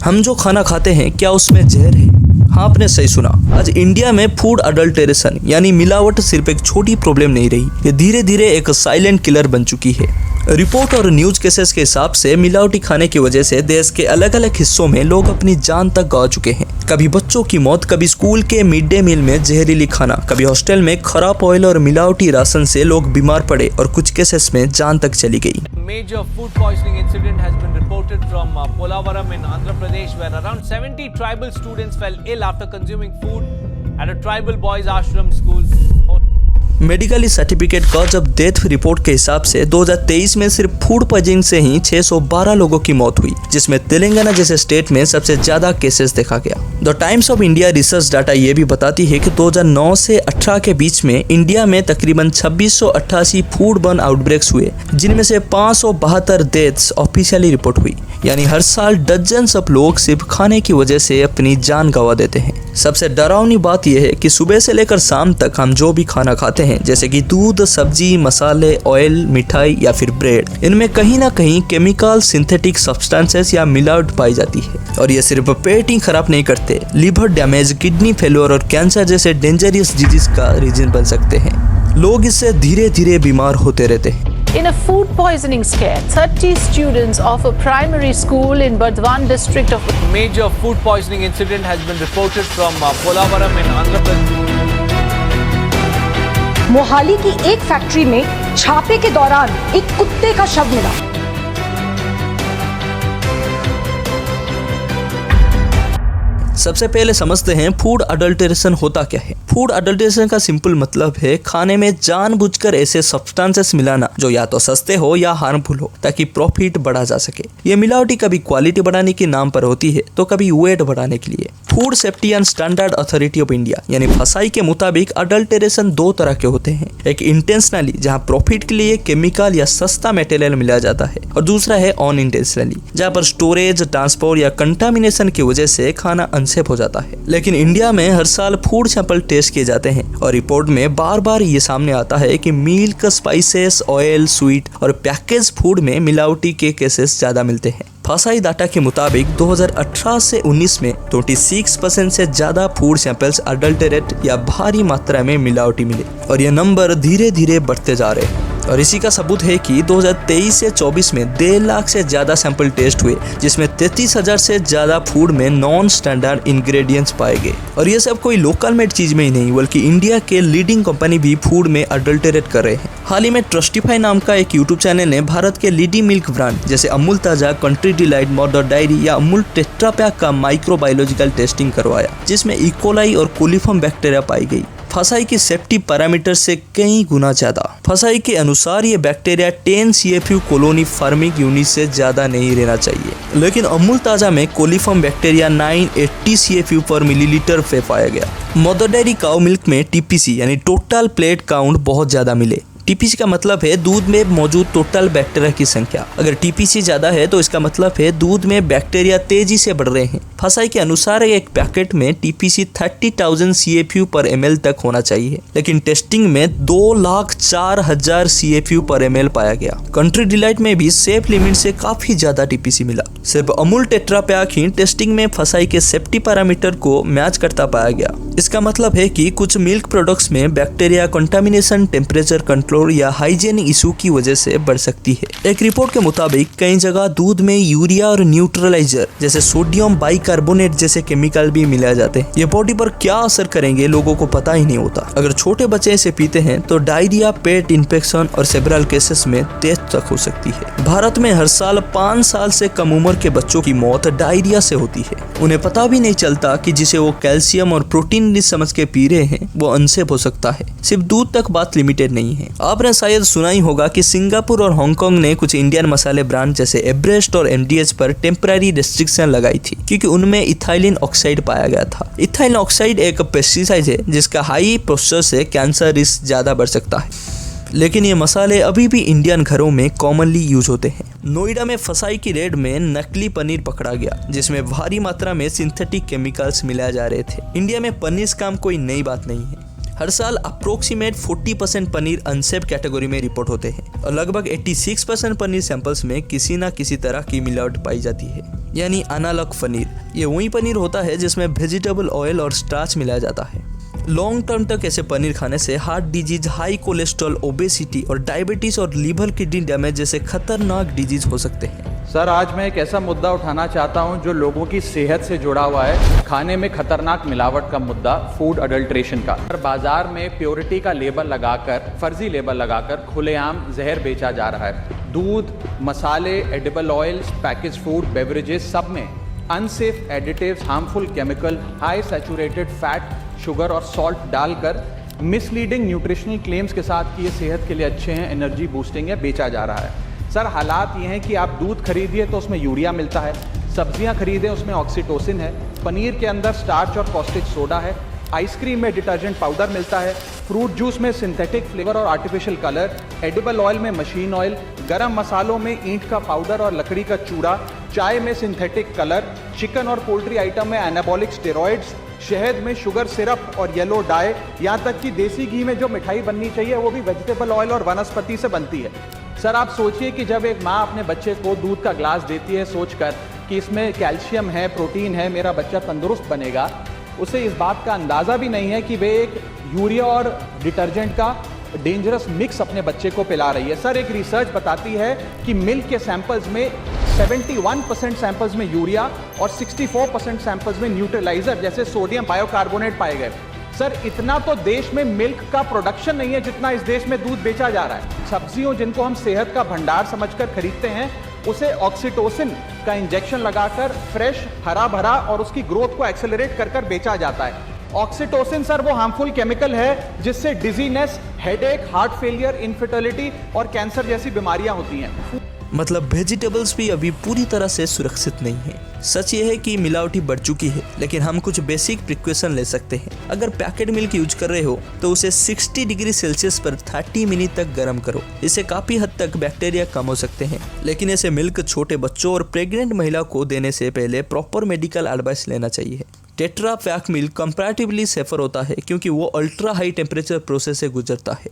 हम जो खाना खाते हैं क्या उसमें जहर है? हाँ, आपने सही सुना। आज इंडिया में फूड अडल्टेरेशन यानी मिलावट सिर्फ एक छोटी प्रॉब्लम नहीं रही, ये धीरे धीरे एक साइलेंट किलर बन चुकी है। रिपोर्ट और न्यूज केसेस के हिसाब से मिलावटी खाने की वजह से देश के अलग अलग हिस्सों में लोग अपनी जान तक गंवा चुके हैं। कभी बच्चों की मौत, कभी स्कूल के मिड डे मील में जहरीली खाना, कभी हॉस्टल में खराब ऑयल और मिलावटी राशन से लोग बीमार पड़े और कुछ केसेस में जान तक चली गई। Major food poisoning incident has been reported from Polavaram in Andhra Pradesh, where around 70 tribal students fell ill after consuming food at a tribal boys ashram school. Medically certificate cause of death report के हिसाब से 2023 में सिर्फ food poisoning से ही 612 लोगों की मौत हुई, जिसमें तेलंगाना जैसे स्टेट में सबसे ज्यादा केसेस देखा गया। The times of India research data ये भी बताती है कि 2009 से 18 के बीच में इंडिया में तकरीबन 2688 फूड बर्न आउटब्रेक्स हुए, जिनमें से 572 डेथ्स ऑफिशियली रिपोर्ट हुई। यानी हर साल डजन्स ऑफ लोग सिर्फ खाने की वजह से अपनी जान गंवा देते हैं। सबसे डरावनी बात यह है कि सुबह से लेकर शाम तक हम जो भी खाना खाते हैं, जैसे कि दूध, सब्जी, मसाले, ऑयल, मिठाई या फिर ब्रेड, इनमें कहीं ना कहीं केमिकल, सिंथेटिक सब्सटेंसेस या मिलावट पाई जाती है। और ये सिर्फ पेट ही खराब नहीं करते, लिवर डैमेज, किडनी फेलियर और कैंसर जैसे डेंजरस डिजीज का रीजन बन सकते हैं। लोग इससे धीरे धीरे बीमार होते रहते हैं। In a food poisoning scare, 30 students of a primary school in Burdwan district of Major food poisoning incident has been reported from Polavaram in Andhra Pradesh. Mohali की एक फैक्ट्री में छापे के दौरान एक कुत्ते का शव मिला। सबसे पहले समझते हैं फूड अडल्टेरेशन होता क्या है। फूड अडल्टेरेशन का सिंपल मतलब है खाने में जानबूझकर ऐसे सब्सटेंसेस मिलाना जो या तो सस्ते हो या हार्मफुल हो, ताकि प्रॉफिट बढ़ा जा सके। ये मिलावटी कभी क्वालिटी बढ़ाने के नाम पर होती है तो कभी वेट बढ़ाने के लिए। Food safety and standard authority of India यानी फसाई के मुताबिक अडल्टेरेशन दो तरह के होते हैं। एक इंटेंशनली, जहाँ प्रॉफिट के लिए केमिकल या सस्ता मटेरियल मिलाया जाता है, और दूसरा है अनइंटेंशनली, जहाँ पर स्टोरेज, ट्रांसपोर्ट या कंटामिनेशन की वजह से खाना अनसेफ हो जाता है। लेकिन इंडिया में हर साल फूड सैंपल टेस्ट किए जाते हैं और रिपोर्ट में बार बार ये सामने आता है कि मिल्क, स्पाइसेस, ऑयल, स्वीट और पैकेज फूड में मिलावटी के केसेस ज्यादा मिलते हैं। फसाई डाटा के मुताबिक 2018 से 19 में 26% से ज्यादा फूड सैंपल्स अडल्टेरेट या भारी मात्रा में मिलावटी मिले, और ये नंबर धीरे धीरे बढ़ते जा रहे हैं। और इसी का सबूत है कि 2023 से 24 में 1.5 लाख से ज्यादा सैंपल टेस्ट हुए, जिसमें 33,000 से ज्यादा फूड में नॉन स्टैंडर्ड इंग्रेडिएंट्स पाए गए। और ये सब कोई लोकल मेड चीज में ही नहीं, बल्कि इंडिया के लीडिंग कंपनी भी फूड में अडल्टेरेट कर रहे हैं। हाल ही में ट्रस्टिफाई नाम का एक यूट्यूब चैनल ने भारत के लीडिंग मिल्क ब्रांड जैसे अमूल ताजा, कंट्री डिलाइट, मदर डायरी या अमूल टेट्रा पैक का माइक्रोबायोलॉजिकल टेस्टिंग करवाया, जिसमें इकोलाई और कोलिफॉर्म बैक्टीरिया पाई गई, फसाई की सेफ्टी पैरामीटर से कई गुना ज्यादा। फसाई के अनुसार ये bacteria 10 CFU colony farming unit से ज्यादा नहीं रहना चाहिए, लेकिन अमूल ताजा में कोलिफॉर्म बैक्टीरिया 980 CFU पर मिलीलीटर पे पाया गया। मदर डेयरी काउ मिल्क में TPC यानी टोटल प्लेट काउंट बहुत ज्यादा मिले। TPC का मतलब है दूध में मौजूद टोटल बैक्टीरिया की संख्या। अगर TPC ज्यादा है तो इसका मतलब है दूध में बैक्टीरिया तेजी से बढ़ रहे हैं। फसाई के अनुसार एक पैकेट में TPC 30,000 CFU पर ml तक होना चाहिए, लेकिन टेस्टिंग में 2,04,000 CFU पर ml पाया गया। कंट्री डिलाइट में भी सेफ लिमिट से काफी ज्यादा TPC मिला। सिर्फ अमूल टेट्रा पैक ही टेस्टिंग में फसाई के सेफ्टी पैरामीटर को मैच करता पाया गया। इसका मतलब है कि कुछ मिल्क प्रोडक्ट्स में बैक्टीरिया कंटामिनेशन, टेम्परेचर कंट्रोल या हाइजीनिक इशू की वजह से बढ़ सकती है। एक रिपोर्ट के मुताबिक कई जगह दूध में यूरिया और न्यूट्रलाइजर जैसे सोडियम बाइकार्बोनेट जैसे केमिकल भी मिलाए जाते हैं। ये बॉडी पर क्या असर करेंगे लोगों को पता ही नहीं होता। अगर छोटे बच्चे इसे पीते हैं तो डायरिया, पेट इन्फेक्शन और सेवरल केसेस में डेथ तक हो सकती है। भारत में हर साल 5 साल से कम उम्र के बच्चों की मौत डायरिया से होती है। उन्हें पता भी नहीं चलता कि जिसे वो कैल्शियम और प्रोटीन समझ के पी रहे हैं वो अनसेफ हो सकता है। सिर्फ दूध तक बात लिमिटेड नहीं है। आपने शायद सुना ही होगा कि सिंगापुर और हांगकांग ने कुछ इंडियन मसाले ब्रांड जैसे एवरेस्ट और MDH पर टेम्पररी रेस्ट्रिक्शन लगाई थी, क्योंकि उनमें इथाइलिन ऑक्साइड पाया गया था। इथाइलिन ऑक्साइड एक पेस्टिसाइड है जिसका हाई प्रोसेस से कैंसर रिस्क ज्यादा बढ़ सकता है, लेकिन ये मसाले अभी भी इंडियन घरों में कॉमनली यूज होते हैं। नोएडा में फसाई की रेड में नकली पनीर पकड़ा गया, जिसमें भारी मात्रा में सिंथेटिक केमिकल्स मिलाए जा रहे थे। इंडिया में पनीर स्कैम कोई नई बात नहीं है। हर साल अप्रोक्सीमेट 40% पनीर अनसेफ कैटेगरी में रिपोर्ट होते हैं और लगभग 86% पनीर सैंपल्स में किसी न किसी तरह की मिलावट पाई जाती है। यानी अनालॉग पनीर। ये वही पनीर होता है जिसमें वेजिटेबल ऑयल और स्टार्च मिलाया जाता है। लॉन्ग टर्म तक ऐसे पनीर खाने से heart disease, high cholesterol, obesity और डायबिटीज और लीवर किडनी डैमेज जैसे खतरनाक डिजीज हो सकते हैं। सर, आज मैं एक ऐसा मुद्दा उठाना चाहता हूं जो लोगों की सेहत से जुड़ा हुआ है, खाने में खतरनाक मिलावट का मुद्दा, फूड अडल्ट्रेशन का। बाजार में प्योरिटी का लेबल लगाकर, फर्जी लेबल लगाकर खुलेआम जहर बेचा जा रहा है। दूध, मसाले, edible oils, package food, beverages, सब में unsafe additives, harmful chemical, high saturated fat, sugar और सॉल्ट डालकर मिसलीडिंग न्यूट्रिशनल क्लेम्स के साथ कि ये सेहत के लिए अच्छे हैं, एनर्जी बूस्टिंग है, बेचा जा रहा है। सर, हालात ये हैं कि आप दूध खरीदिए तो उसमें यूरिया मिलता है, सब्जियां खरीदें उसमें ऑक्सीटोसिन है, पनीर के अंदर स्टार्च और कॉस्टिक सोडा है, आइसक्रीम में डिटर्जेंट पाउडर मिलता है, फ्रूट जूस में सिंथेटिक फ्लेवर और आर्टिफिशियल कलर, एडिबल ऑयल में मशीन ऑयल, गरम मसालों में ईंट का पाउडर और लकड़ी का चूड़ा, चाय में सिंथेटिक कलर, चिकन और पोल्ट्री आइटम में एनाबॉलिक स्टेरॉइड्स, शहद में शुगर सिरप और येलो डाई, यहाँ तक कि देसी घी में जो मिठाई बननी चाहिए वो भी वेजिटेबल ऑयल और वनस्पति से बनती है। सर, आप सोचिए कि जब एक माँ अपने बच्चे को दूध का ग्लास देती है सोचकर कि इसमें कैल्शियम है, प्रोटीन है, मेरा बच्चा तंदुरुस्त बनेगा, उसे इस बात का अंदाज़ा भी नहीं है कि वे एक यूरिया और डिटर्जेंट का डेंजरस मिक्स अपने बच्चे को पिला रही है। सर, एक रिसर्च बताती है कि मिल्क के सैंपल्स में 71% सैंपल्स में यूरिया और 64% सैंपल्स में न्यूट्रलाइजर जैसे सोडियम बायोकार्बोनेट पाए गए। सर, इतना तो देश में मिल्क का प्रोडक्शन नहीं है जितना इस देश में दूध बेचा जा रहा है। सब्जियों जिनको हम सेहत का भंडार समझकर खरीदते हैं, उसे ऑक्सीटोसिन का इंजेक्शन लगाकर फ्रेश, हरा भरा और उसकी ग्रोथ को एक्सेलरेट कर कर बेचा जाता है। ऑक्सीटोसिन सर वो हार्मफुल केमिकल है जिससे dizziness, headache, heart failure, infertility और कैंसर जैसी बीमारियां होती हैं। मतलब वेजिटेबल्स भी अभी पूरी तरह से सुरक्षित नहीं है। सच ये है कि मिलावटी बढ़ चुकी है, लेकिन हम कुछ बेसिक प्रिकॉशन ले सकते हैं। अगर पैकेट मिल्क यूज कर रहे हो तो उसे 60 डिग्री सेल्सियस पर 30 मिनट तक गर्म करो। इससे काफी हद तक बैक्टीरिया कम हो सकते हैं। लेकिन ऐसे मिल्क छोटे बच्चों और प्रेग्नेंट महिला को देने से पहले प्रॉपर मेडिकल एडवाइस लेना चाहिए। Tetra pack milk comparatively safer होता है क्योंकि वो अल्ट्रा हाई टेम्परेचर प्रोसेस से गुजरता है।